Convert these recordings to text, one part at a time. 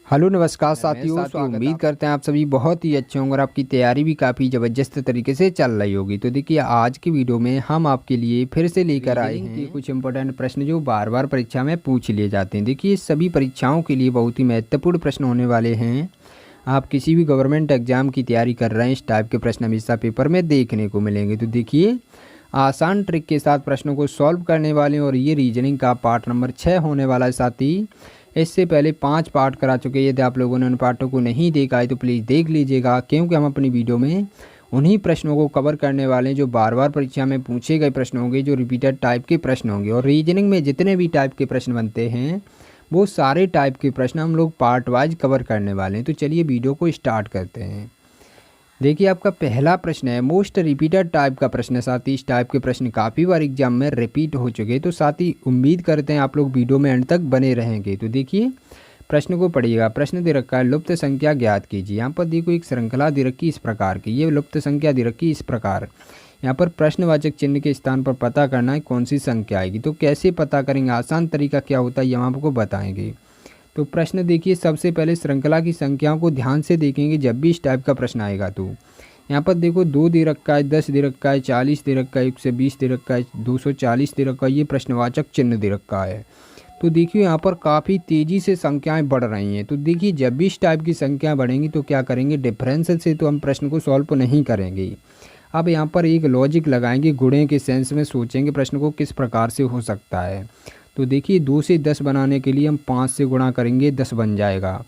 Hello नमस्कार साथियों, उम्मीद करते हैं आप सभी बहुत ही अच्छे होंगे और आपकी तैयारी भी काफ़ी ज़बरदस्त तरीके से चल रही होगी। तो देखिए आज की वीडियो में हम आपके लिए फिर से लेकर आए हैं कि कुछ इंपॉर्टेंट प्रश्न जो बार बार परीक्षा में पूछ लिए जाते हैं। देखिए सभी परीक्षाओं के लिए बहुत ही महत्वपूर्ण प्रश्न होने वाले हैं। आप किसी भी गवर्नमेंट एग्जाम की तैयारी कर रहे हैं, इस टाइप के प्रश्न हमेशा पेपर में देखने को मिलेंगे। तो देखिए आसान ट्रिक के साथ प्रश्नों को सॉल्व करने वाले और ये रीजनिंग का पार्ट नंबर 6 होने वाला है। साथी इससे पहले 5 पार्ट करा चुके हैं। यदि आप लोगों ने उन पार्टों को नहीं देखा है तो प्लीज़ देख लीजिएगा, क्योंकि हम अपनी वीडियो में उन्हीं प्रश्नों को कवर करने वाले हैं जो बार बार परीक्षा में पूछे गए प्रश्न होंगे, जो रिपीटेड टाइप के प्रश्न होंगे। और रीजनिंग में जितने भी टाइप के प्रश्न बनते हैं वो सारे टाइप के प्रश्न हम लोग पार्ट वाइज कवर करने वाले हैं। तो चलिए वीडियो को स्टार्ट करते हैं। देखिए आपका पहला प्रश्न है मोस्ट रिपीटेड टाइप का प्रश्न। साथ ही इस टाइप के प्रश्न काफ़ी बार एग्जाम में रिपीट हो चुके, तो साथ ही उम्मीद करते हैं आप लोग वीडियो में एंड तक बने रहेंगे। तो देखिए प्रश्न को पढ़िएगा। प्रश्न दे रखा है लुप्त संख्या ज्ञात कीजिए। यहाँ पर देखो एक श्रृंखला दे रखी इस प्रकार की, ये लुप्त संख्या दे रखी इस प्रकार। यहाँ पर प्रश्नवाचक चिन्ह के स्थान पर पता करना है कौन सी संख्या आएगी। तो कैसे पता करेंगे, आसान तरीका क्या होता है ये हम आपको बताएंगे। तो प्रश्न देखिए, सबसे पहले श्रृंखला की संख्याओं को ध्यान से देखेंगे जब भी इस टाइप का प्रश्न आएगा। तो यहाँ पर देखो 2 दे रखा है, 10 दे रखा है, 40 दे रखा है, 120 दे रखा है, 240 दे रखा है, ये प्रश्नवाचक चिन्ह दे रखा है। तो देखिए यहाँ पर काफ़ी तेज़ी से संख्याएं बढ़ रही हैं। तो देखिए जब भी इस टाइप की संख्या बढ़ेंगी तो क्या करेंगे, डिफरेंस से तो हम प्रश्न को सॉल्व नहीं करेंगे। अब यहाँ पर एक लॉजिक लगाएंगे, गुणे के सेंस में सोचेंगे प्रश्न को किस प्रकार से हो सकता है। तो देखिए 2 से 10 बनाने के लिए हम 5 से गुणा करेंगे, 10 बन जाएगा।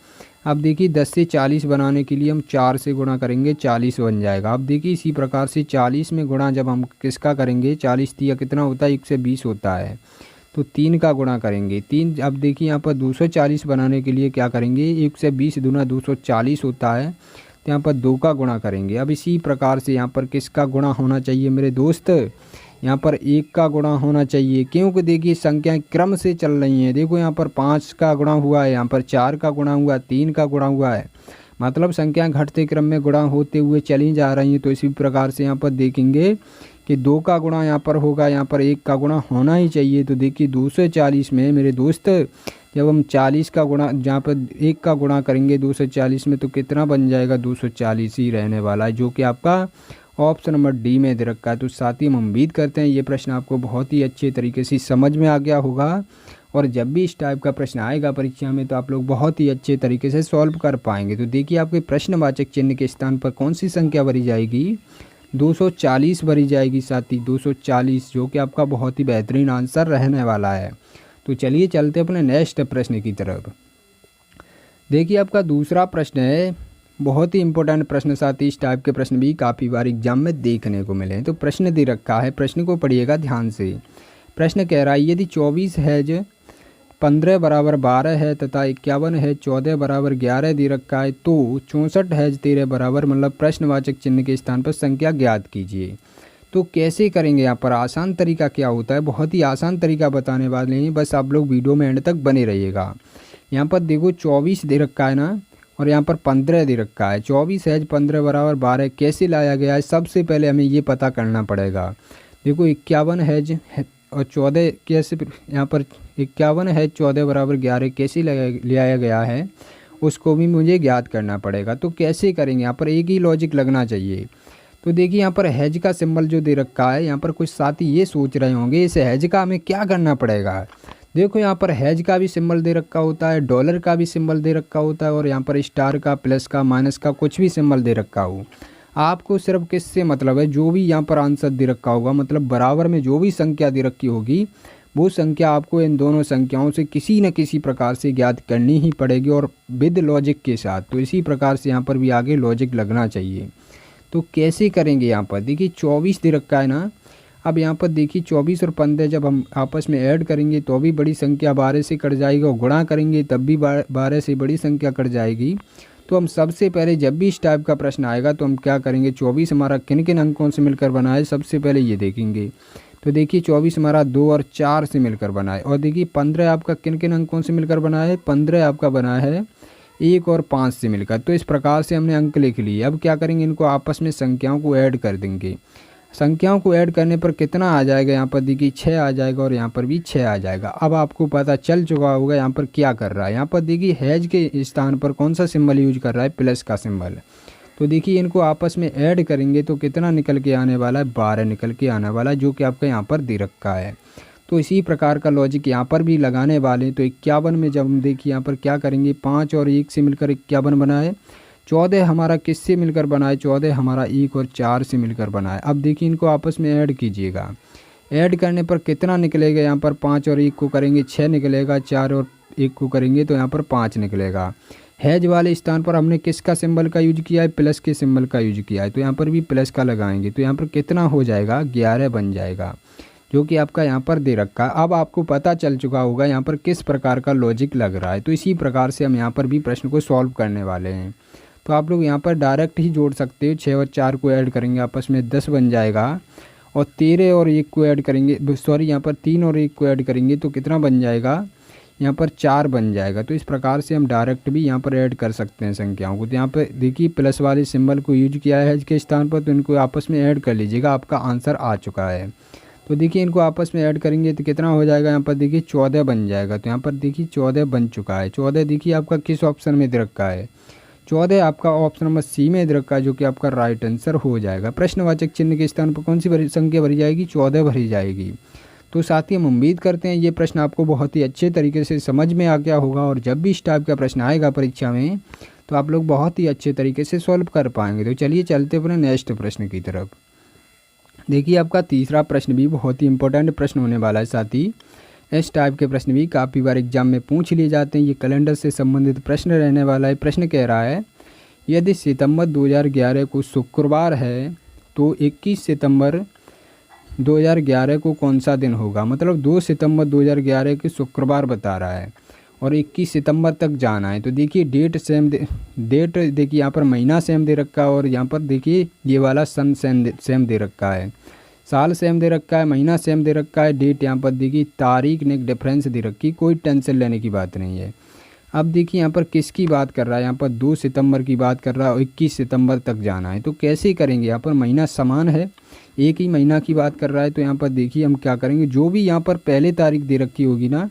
अब देखिए 10 से 40 बनाने के लिए हम 4 से गुणा करेंगे, 40 बन जाएगा। अब देखिए इसी प्रकार से 40 में गुणा जब हम किसका करेंगे, 40 दिया कितना होता है, 120 होता है। तो 3 का गुणा करेंगे 3। अब देखिए यहाँ पर 240 बनाने के लिए क्या करेंगे, 120 दूना 240 होता है, तो यहाँ पर 2 का गुणा करेंगे। अब इसी प्रकार से यहाँ पर किसका गुणा होना चाहिए मेरे दोस्त, यहाँ पर 1 का गुणा होना चाहिए, क्योंकि देखिए संख्याएं क्रम से चल रही हैं। देखो यहाँ पर 5 का गुणा हुआ है, यहाँ पर 4 का गुणा हुआ है, 3 का गुणा हुआ है, मतलब संख्याएं घटते क्रम में गुणा होते हुए चली जा रही हैं। तो इसी प्रकार से यहाँ पर देखेंगे कि 2 का गुणा यहाँ पर होगा, यहाँ पर 1 का गुणा होना ही चाहिए। तो देखिए 240 में मेरे दोस्त जब हम 40 का गुणा, जहाँ पर 1 का गुणा करेंगे 240 में, तो कितना बन जाएगा, 240 ही रहने वाला है, जो कि आपका ऑप्शन नंबर डी में दे रखा है। तो साथ ही हम उम्मीद करते हैं ये प्रश्न आपको बहुत ही अच्छे तरीके से समझ में आ गया होगा, और जब भी इस टाइप का प्रश्न आएगा परीक्षा में तो आप लोग बहुत ही अच्छे तरीके से सॉल्व कर पाएंगे। तो देखिए आपके प्रश्नवाचक चिन्ह के स्थान पर कौन सी संख्या भरी जाएगी, 240 भरी जाएगी। साथ ही 240 जो कि आपका बहुत ही बेहतरीन आंसर रहने वाला है। तो चलिए चलते अपने नेक्स्ट प्रश्न की तरफ। देखिए आपका दूसरा प्रश्न है बहुत ही इंपॉर्टेंट प्रश्न। साथ ही इस टाइप के प्रश्न भी काफ़ी बार एग्जाम में देखने को मिले हैं। तो प्रश्न दे रखा है, प्रश्न को पढ़िएगा ध्यान से। प्रश्न कह रहा है यदि 24 है 15 बराबर 12 है तथा 51 है 14 बराबर 11 दे रखा है, तो 64 है 13 बराबर, मतलब प्रश्नवाचक चिन्ह के स्थान पर संख्या ज्ञात कीजिए। तो कैसे करेंगे, यहाँ पर आसान तरीका क्या होता है, बहुत ही आसान तरीका बताने वाले हैं, बस आप लोग वीडियो में एंड तक बने रहिएगा। यहाँ पर देखो 24 दे रखा है ना, और यहाँ पर 15 दे रखा है। 24 है 15 बराबर 12 कैसे लाया गया है, सबसे पहले हमें ये पता करना पड़ेगा। देखो 51 है और 14 कैसे, यहाँ पर 51 है 14 बराबर 11 कैसे लाया गया है, उसको भी मुझे ज्ञात करना पड़ेगा। तो कैसे करेंगे, यहाँ पर एक ही लॉजिक लगना चाहिए। तो देखिए यहाँ पर हैज का सिंबल जो दे रखा है, यहाँ पर कुछ साथी ये सोच रहे होंगे इस हैज का हमें क्या करना पड़ेगा। देखो यहाँ पर हैज का भी सिंबल दे रखा होता है, डॉलर का भी सिंबल दे रखा होता है, और यहाँ पर स्टार का, प्लस का, माइनस का कुछ भी सिंबल दे रखा हो। आपको सिर्फ किससे मतलब है, जो भी यहाँ पर आंसर दे रखा होगा, मतलब बराबर में जो भी संख्या दे रखी होगी वो संख्या आपको इन दोनों संख्याओं से किसी न किसी प्रकार से ज्ञात करनी ही पड़ेगी, और विद लॉजिक के साथ। तो इसी प्रकार से यहाँ पर भी आगे लॉजिक लगना चाहिए। तो कैसे करेंगे, यहाँ पर देखिए 24 दे रखा है ना। अब यहाँ पर देखिए 24 और 15 जब हम आपस में ऐड करेंगे तो भी बड़ी संख्या 12 से कट जाएगी, और गुणा करेंगे तब भी 12 से बड़ी संख्या कट जाएगी। तो हम सबसे पहले जब भी इस टाइप का प्रश्न आएगा तो हम क्या करेंगे, 24 हमारा किन किन अंकों से मिलकर बना है सबसे पहले ये देखेंगे। तो देखिए 24 हमारा 2 और 4 से मिलकर बना है, और देखिए 15 आपका किन किन अंकों से मिलकर बना है, 15 आपका बना है 1 और 5 से मिलकर। तो इस प्रकार से हमने अंक लिख लिए। अब क्या करेंगे, इनको आपस में संख्याओं को ऐड कर देंगे। संख्याओं को ऐड करने पर कितना आ जाएगा, यहाँ पर देखिए 6 आ जाएगा और यहाँ पर भी 6 आ जाएगा। अब आपको पता चल चुका होगा यहाँ पर क्या कर रहा है। यहाँ पर देखिए हैज के स्थान पर कौन सा सिंबल यूज कर रहा है, प्लस का सिंबल। तो देखिए इनको आपस में ऐड करेंगे तो कितना निकल के आने वाला है, 12 निकल के आने वाला है, जो कि आपका यहाँ पर दे रखा है। तो इसी प्रकार का लॉजिक यहाँ पर भी लगाने वाले हैं। तो 51 में जब हम देखिए यहाँ पर क्या करेंगे, 5 और 1 से मिलकर 51 बना है। 14 हमारा किससे मिलकर बना है, 14 हमारा 1 और 4 से मिलकर बना है। अब देखिए इनको आपस में ऐड कीजिएगा, ऐड करने पर कितना निकलेगा, यहाँ पर 5 और 1 को करेंगे 6 निकलेगा, 4 और 1 को करेंगे तो यहाँ पर 5 निकलेगा। हैज वाले स्थान पर हमने किसका सिंबल का यूज किया है, प्लस के सिंबल का यूज किया है, तो यहाँ पर भी प्लस का लगाएंगे तो यहाँ पर कितना हो जाएगा, 11 बन जाएगा, जो कि आपका यहाँ पर दे रखा है। अब आपको पता चल चुका होगा यहाँ पर किस प्रकार का लॉजिक लग रहा है। तो इसी प्रकार से हम यहाँ पर भी प्रश्न को सॉल्व करने वाले हैं। तो आप लोग यहाँ पर डायरेक्ट ही जोड़ सकते हो, 6 और 4 को ऐड करेंगे आपस में 10 बन जाएगा, और 13 और 1 को ऐड करेंगे, सॉरी यहाँ पर 3 और 1 को ऐड करेंगे तो कितना बन जाएगा, यहाँ पर 4 बन जाएगा। तो इस प्रकार से हम डायरेक्ट भी यहाँ पर ऐड कर सकते हैं संख्याओं को। तो यहाँ पर देखिए प्लस वाले सिंबल को यूज किया है के स्थान पर, तो इनको आपस में ऐड कर लीजिएगा, आपका आंसर आ चुका है। तो देखिए इनको आपस में ऐड करेंगे तो कितना हो जाएगा, यहाँ पर देखिए 14 बन जाएगा। तो यहाँ पर देखिए 14 बन चुका है। 14 देखिए आपका किस ऑप्शन में दे रखा है, 14 आपका ऑप्शन नंबर सी में दे रखा है, जो कि आपका राइट आंसर हो जाएगा। प्रश्नवाचक चिन्ह के स्थान पर कौन सी संख्या भरी जाएगी, 14 भरी जाएगी। तो साथ ही हम उम्मीद करते हैं ये प्रश्न आपको बहुत ही अच्छे तरीके से समझ में आ गया होगा, और जब भी इस टाइप का प्रश्न आएगा परीक्षा में तो आप लोग बहुत ही अच्छे तरीके से सॉल्व कर पाएंगे। तो चलिए चलते अपने नेक्स्ट प्रश्न की तरफ। देखिए आपका तीसरा प्रश्न भी बहुत ही इंपॉर्टेंट प्रश्न होने वाला है। साथ ही इस टाइप के प्रश्न भी काफ़ी बार एग्जाम में पूछ लिए जाते हैं। ये कैलेंडर से संबंधित प्रश्न रहने वाला है। प्रश्न कह रहा है, यदि सितंबर 2011 को शुक्रवार है तो 21 सितंबर 2011 को कौन सा दिन होगा। मतलब 2 सितंबर 2011 के शुक्रवार बता रहा है और 21 सितंबर तक जाना है। तो देखिए डेट सेम डेट देखिए यहाँ पर महीना सेम दे रखा है, और यहाँ पर देखिए ये वाला सन सेम दे रखा है, साल सेम दे रखा है, महीना सेम दे रखा है, डेट यहाँ पर देखिए तारीख ने एक डिफरेंस दे रखी, कोई टेंशन लेने की बात नहीं है। अब देखिए यहाँ पर किसकी बात कर रहा है, यहाँ पर 2 सितंबर की बात कर रहा है और 21 सितंबर तक जाना है। तो कैसे करेंगे, यहाँ पर महीना समान है, एक ही महीना की बात कर रहा है। तो यहाँ पर देखिए हम क्या करेंगे, जो भी यहाँ पर पहले तारीख दे रखी होगी ना,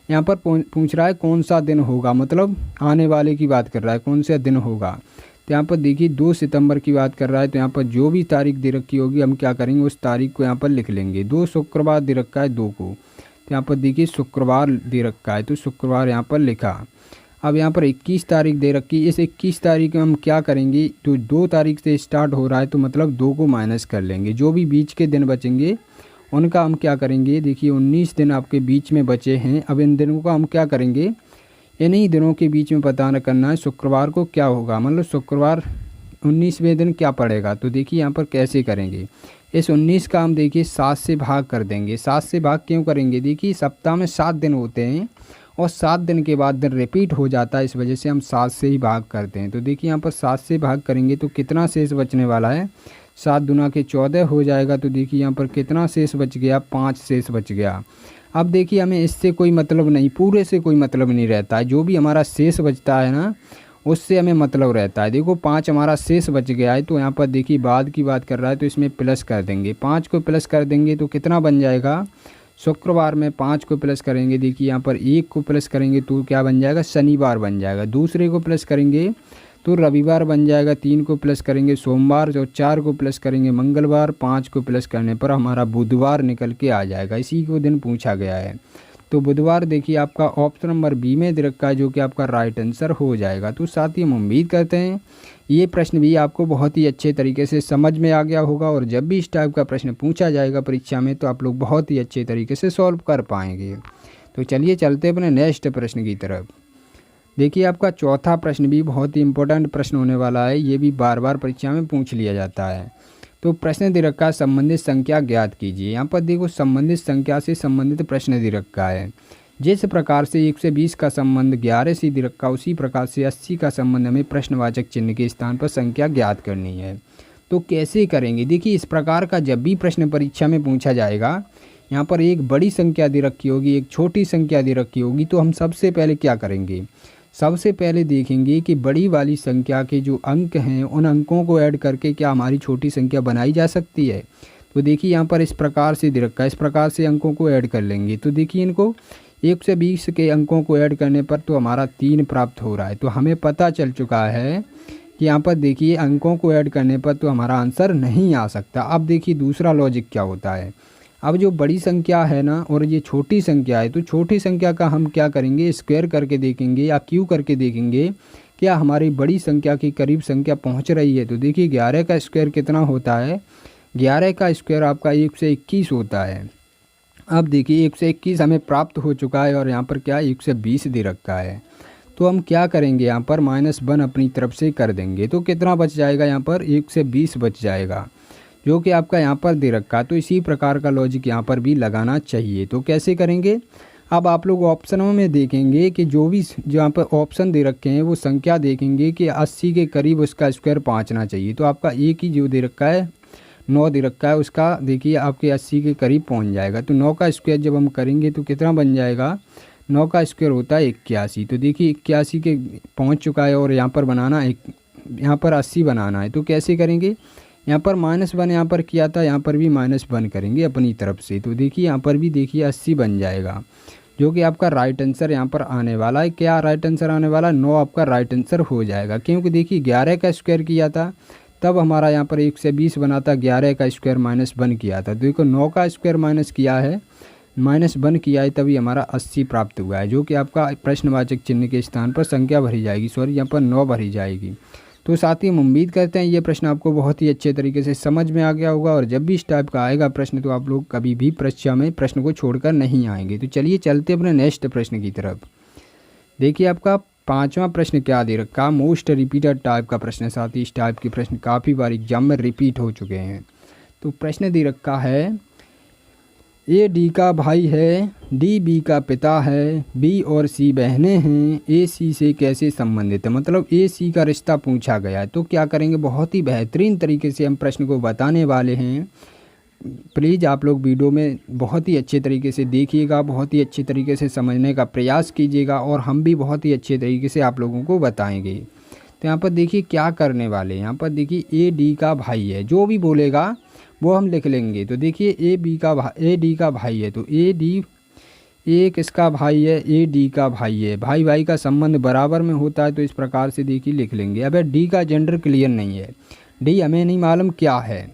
यहाँ पर पूछ रहा है कौन सा दिन होगा, मतलब आने वाले की बात कर रहा है, कौन सा दिन होगा। तो यहाँ पर देखिए 2 सितंबर की बात कर रहा है, तो यहाँ पर जो भी तारीख दे रखी होगी हम क्या करेंगे, उस तारीख को यहाँ पर लिख लेंगे। 2 शुक्रवार दे रखा है 2 को, तो यहाँ पर देखिए शुक्रवार दे रखा है, तो शुक्रवार यहाँ पर लिखा। अब यहाँ पर 21 तारीख दे रखी, इस 21 तारीख में हम क्या करेंगे, तो 2 तारीख से स्टार्ट हो रहा है, तो मतलब 2 को माइनस कर लेंगे। जो भी बीच के दिन बचेंगे उनका हम क्या करेंगे, देखिए 19 दिन आपके बीच में बचे हैं। अब इन दिनों का हम क्या करेंगे, इन्हीं दिनों के बीच में पता न करना है शुक्रवार को क्या होगा, मतलब शुक्रवार 19वें दिन क्या पड़ेगा। तो देखिए यहाँ पर कैसे करेंगे, इस 19 का हम देखिए 7 से भाग कर देंगे। 7 से भाग क्यों करेंगे, देखिए सप्ताह में 7 दिन होते हैं और 7 दिन के बाद दिन रिपीट हो जाता है, इस वजह से हम 7 से ही भाग करते हैं। तो देखिए यहाँ पर 7 से भाग करेंगे तो कितना शेष बचने वाला है, 7 दूना के 14 हो जाएगा। तो देखिए यहाँ पर कितना शेष बच गया, 5 शेष बच गया। अब देखिए हमें इससे कोई मतलब नहीं, पूरे से कोई मतलब नहीं रहता है, जो भी हमारा शेष बचता है ना उससे हमें मतलब रहता है। देखो 5 हमारा शेष बच गया है, तो यहाँ पर देखिए बाद की बात कर रहा है, तो इसमें प्लस कर देंगे, 5 को प्लस कर देंगे तो कितना बन जाएगा, शुक्रवार में 5 को प्लस करेंगे, देखिए यहाँ पर 1 को प्लस करेंगे तो क्या बन जाएगा, शनिवार बन जाएगा। दूसरे को प्लस करेंगे तो रविवार बन जाएगा, 3 को प्लस करेंगे सोमवार, और 4 को प्लस करेंगे मंगलवार, 5 को प्लस करने पर हमारा बुधवार निकल के आ जाएगा। इसी को दिन पूछा गया है, तो बुधवार देखिए आपका ऑप्शन नंबर बी में दे रखा है, जो कि आपका राइट आंसर हो जाएगा। तो साथ ही हम उम्मीद करते हैं ये प्रश्न भी आपको बहुत ही अच्छे तरीके से समझ में आ गया होगा, और जब भी इस टाइप का प्रश्न पूछा जाएगा परीक्षा में तो आप लोग बहुत ही अच्छे तरीके से सॉल्व कर पाएंगे। तो चलिए चलते अपने नेक्स्ट प्रश्न की तरफ। देखिए आपका चौथा प्रश्न भी बहुत ही इंपॉर्टेंट प्रश्न होने वाला है, ये भी बार बार परीक्षा में पूछ लिया जाता है। तो प्रश्न दे रखा है संबंधित संख्या ज्ञात कीजिए। यहाँ पर देखो संबंधित संख्या से संबंधित प्रश्न दे रखा है। जिस प्रकार से 1 से 20 का संबंध 11 से दे रखा, उसी प्रकार से 80 का संबंध हमें प्रश्नवाचक चिन्ह के स्थान पर संख्या ज्ञात करनी है। तो कैसे करेंगे, देखिए इस प्रकार का जब भी प्रश्न परीक्षा में पूछा जाएगा, यहाँ पर एक बड़ी संख्या दे रखी होगी, एक छोटी संख्या दे रखी होगी, तो हम सबसे पहले क्या करेंगे, सबसे पहले देखेंगे कि बड़ी वाली संख्या के जो अंक हैं उन अंकों को ऐड करके क्या हमारी छोटी संख्या बनाई जा सकती है। तो देखिए यहाँ पर इस प्रकार से दे रखा है, इस प्रकार से अंकों को ऐड कर लेंगे। तो देखिए इनको 1 से 20 के अंकों को ऐड करने पर तो हमारा 3 प्राप्त हो रहा है। तो हमें पता चल चुका है कि यहाँ पर देखिए अंकों को ऐड करने पर तो हमारा आंसर नहीं आ सकता। अब देखिए दूसरा लॉजिक क्या होता है। अब जो बड़ी संख्या है ना और ये छोटी संख्या है, तो छोटी संख्या का हम क्या करेंगे, स्क्वायर करके देखेंगे या क्यू करके देखेंगे क्या हमारी बड़ी संख्या के करीब संख्या पहुँच रही है। तो देखिए 11 का स्क्वायर कितना होता है, 11 का स्क्वायर आपका 1 से 21 होता है। अब देखिए 1 से 21 हमें प्राप्त हो चुका है और यहाँ पर क्या 1 से 20 दे रखा है। तो हम क्या करेंगे, यहाँ पर -1 अपनी तरफ से कर देंगे। तो कितना बच जाएगा, यहाँ पर 1 से 20 बच जाएगा, जो कि आपका यहाँ पर दे रखा है। तो इसी प्रकार का लॉजिक यहाँ पर भी लगाना चाहिए। तो कैसे करेंगे, अब आप लोग ऑप्शनों में देखेंगे कि जो भी जहाँ पर ऑप्शन दे रखे हैं वो संख्या देखेंगे कि 80 के करीब उसका स्क्वायर पहुँचना चाहिए। तो आपका एक ही जो दे रखा है 9 दे रखा है, उसका देखिए आपके 80 के करीब पहुँच जाएगा। तो 9 का स्क्वायर जब हम करेंगे तो कितना बन जाएगा, 9 का स्क्वायर होता है 81। तो देखिए 81 के पहुँच चुका है और यहाँ पर बनाना यहाँ पर 80 बनाना है। तो कैसे करेंगे, यहाँ पर -1 यहाँ पर किया था, यहाँ पर भी -1 करेंगे अपनी तरफ से। तो देखिए यहाँ पर भी देखिए 80 बन जाएगा, जो कि आपका राइट आंसर यहाँ पर आने वाला है। क्या राइट आंसर आने वाला है, 9 आपका राइट आंसर हो जाएगा। क्योंकि देखिए 11 का स्क्वायर किया था तब हमारा यहाँ पर 1 से 20 बना था, 11 का स्क्वायर -1 किया था। तो देखो 9 का स्क्वायर माइनस किया है, -1 किया है, तभी हमारा 80 प्राप्त हुआ है, जो कि आपका प्रश्नवाचक चिन्ह के स्थान पर संख्या भरी जाएगी, सॉरी यहाँ पर 9 भरी जाएगी। तो साथ ही हम उम्मीद करते हैं ये प्रश्न आपको बहुत ही अच्छे तरीके से समझ में आ गया होगा और जब भी इस टाइप का आएगा प्रश्न तो आप लोग कभी भी परीक्षा में प्रश्न को छोड़कर नहीं आएंगे। तो चलिए चलते अपने नेक्स्ट प्रश्न की तरफ। देखिए आपका 5वां प्रश्न क्या दे रखा, मोस्ट रिपीटेड टाइप का प्रश्न है। साथ ही इस टाइप के प्रश्न काफ़ी बार एग्जाम में रिपीट हो चुके हैं। तो प्रश्न दे रखा है, ए डी का भाई है, डी बी का पिता है, बी और सी बहनें हैं, ए सी से कैसे संबंधित है। मतलब ए सी का रिश्ता पूछा गया है। तो क्या करेंगे, बहुत ही बेहतरीन तरीके से हम प्रश्न को बताने वाले हैं। प्लीज़ आप लोग वीडियो में बहुत ही अच्छे तरीके से देखिएगा, बहुत ही अच्छे तरीके से समझने का प्रयास कीजिएगा और हम भी बहुत ही अच्छे तरीके से आप लोगों को बताएंगे। तो यहाँ पर देखिए क्या करने वाले हैं, यहाँ पर देखिए ए डी का भाई है, जो भी बोलेगा वो हम लिख लेंगे। तो देखिए ए डी का भाई है, तो ए किसका भाई है, ए डी का भाई है। भाई भाई का संबंध बराबर में होता है, तो इस प्रकार से देखिए लिख लेंगे। अब डी का जेंडर क्लियर नहीं है, डी हमें नहीं मालूम क्या है।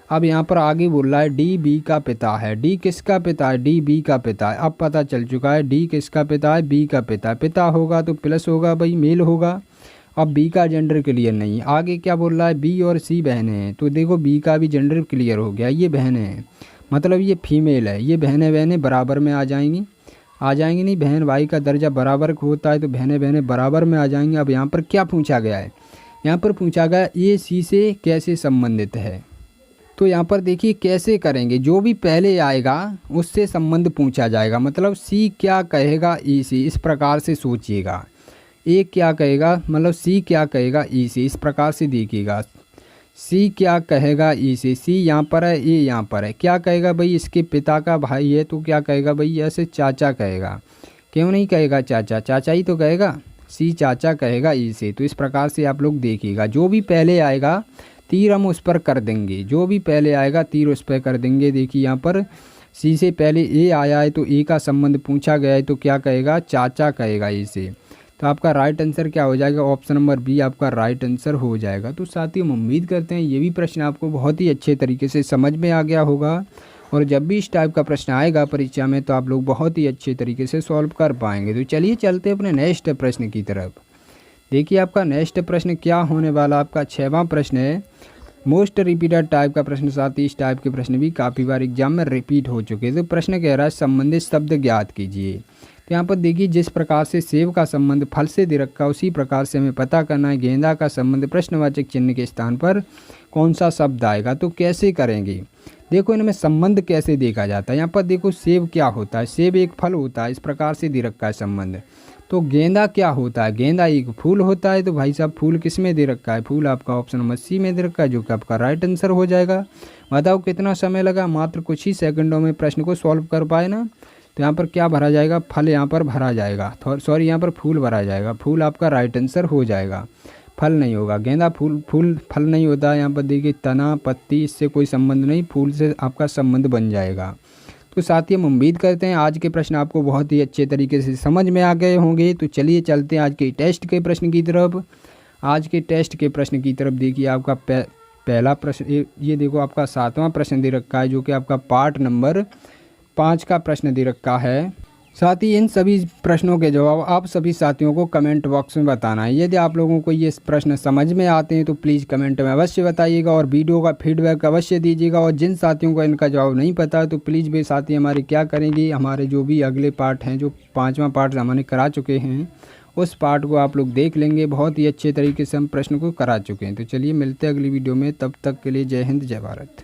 अब यहाँ पर आगे बोल रहा है डी बी का पिता है, डी किसका पिता है, डी बी का पिता है। अब पता चल चुका है डी किसका पिता है, बी का पिता है। पिता होगा तो प्लस होगा भाई, मेल होगा। अब बी का जेंडर क्लियर नहीं, आगे क्या बोल रहा है, बी और सी बहनें हैं। तो देखो बी का भी जेंडर क्लियर हो गया, ये बहनें हैं, मतलब ये फीमेल है। ये बहनें बराबर में आ जाएंगी नहीं, बहन भाई का दर्जा बराबर होता है, तो बहनें बराबर में आ जाएंगी। अब यहाँ पर क्या पूछा गया है, यहाँ पर पूछा गया ए सी से कैसे संबंधित है। तो यहाँ पर देखिए कैसे करेंगे, जो भी पहले आएगा उससे संबंध पूछा जाएगा। मतलब सी क्या कहेगा ई सी, इस प्रकार से सोचिएगा। ए क्या कहेगा, मतलब सी क्या कहेगा ई से, इस प्रकार से देखिएगा। सी क्या कहेगा ई से, सी यहाँ पर है, ए यहाँ पर है। क्या कहेगा भाई, इसके पिता का भाई है, तो क्या कहेगा भाई, ऐसे चाचा कहेगा। क्यों नहीं कहेगा चाचा, चाचा ही तो कहेगा। सी चाचा कहेगा ई से। तो इस प्रकार से आप लोग देखिएगा, जो भी पहले आएगा तीर हम उस पर कर देंगे, जो भी पहले आएगा तीर उस पर कर देंगे। देखिए यहाँ पर सी से पहले ए आया है, तो ए का संबंध पूछा गया है, तो क्या कहेगा, चाचा कहेगा ई से। तो आपका राइट आंसर क्या हो जाएगा, ऑप्शन नंबर बी आपका राइट आंसर हो जाएगा। तो साथ ही हम उम्मीद करते हैं ये भी प्रश्न आपको बहुत ही अच्छे तरीके से समझ में आ गया होगा और जब भी इस टाइप का प्रश्न आएगा परीक्षा में तो आप लोग बहुत ही अच्छे तरीके से सॉल्व कर पाएंगे। तो चलिए चलते अपने नेक्स्ट प्रश्न की तरफ। देखिए आपका नेक्स्ट प्रश्न क्या होने वाला, आपका 6वां प्रश्न है, मोस्ट रिपीटेड टाइप का प्रश्न। साथ ही इस टाइप के प्रश्न भी काफ़ी बार एग्जाम में रिपीट हो चुके हैं। तो प्रश्न कह रहा है संबंधित शब्द ज्ञात कीजिए। तो यहाँ पर देखिए जिस प्रकार से सेब का संबंध फल से दे रखा है उसी प्रकार से हमें पता करना है गेंदा का संबंध प्रश्नवाचक चिन्ह के स्थान पर कौन सा शब्द आएगा। तो कैसे करेंगे, देखो इनमें संबंध कैसे देखा जाता है। यहाँ पर देखो सेब क्या होता है, सेब एक फल होता है, इस प्रकार से दे रखा है संबंध। तो गेंदा क्या होता है, गेंदा एक फूल होता है। तो भाई साहब फूल किस में दे रखा है, फूल आपका ऑप्शन नंबर सी में दे रखा है, जो कि आपका राइट आंसर हो जाएगा। बताओ कितना समय लगा, मात्र कुछ ही सेकंडों में प्रश्न को सॉल्व कर पाए ना। तो यहाँ पर क्या भरा जाएगा, फल यहाँ पर भरा जाएगा, सॉरी यहाँ पर फूल भरा जाएगा, फूल आपका राइट आंसर हो जाएगा। फल नहीं होगा। गेंदा फूल फल नहीं होता। यहाँ पर देखिए तना पत्ती इससे कोई संबंध नहीं, फूल से आपका संबंध बन जाएगा। तो साथियों हम उम्मीद करते हैं आज के प्रश्न आपको बहुत ही अच्छे तरीके से समझ में आ गए होंगे। तो चलिए चलते हैं आज के टेस्ट के प्रश्न की तरफ। आज के टेस्ट के प्रश्न की तरफ देखिए आपका पहला प्रश्न, ये देखो आपका 7वां प्रश्न दे रखा है, जो कि आपका पार्ट नंबर 5 का प्रश्न दे रखा है। साथ ही इन सभी प्रश्नों के जवाब आप सभी साथियों को कमेंट बॉक्स में बताना है। यदि आप लोगों को ये प्रश्न समझ में आते हैं तो प्लीज़ कमेंट में अवश्य बताइएगा और वीडियो का फीडबैक अवश्य दीजिएगा। और जिन साथियों को इनका जवाब नहीं पता तो प्लीज़ वे साथी हमारे क्या करेंगे, हमारे जो भी अगले पार्ट हैं, जो 5वां पार्ट हमने करा चुके हैं, उस पार्ट को आप लोग देख लेंगे। बहुत ही अच्छे तरीके से हम प्रश्न को करा चुके हैं। तो चलिए मिलते हैं अगली वीडियो में, तब तक के लिए जय हिंद जय भारत।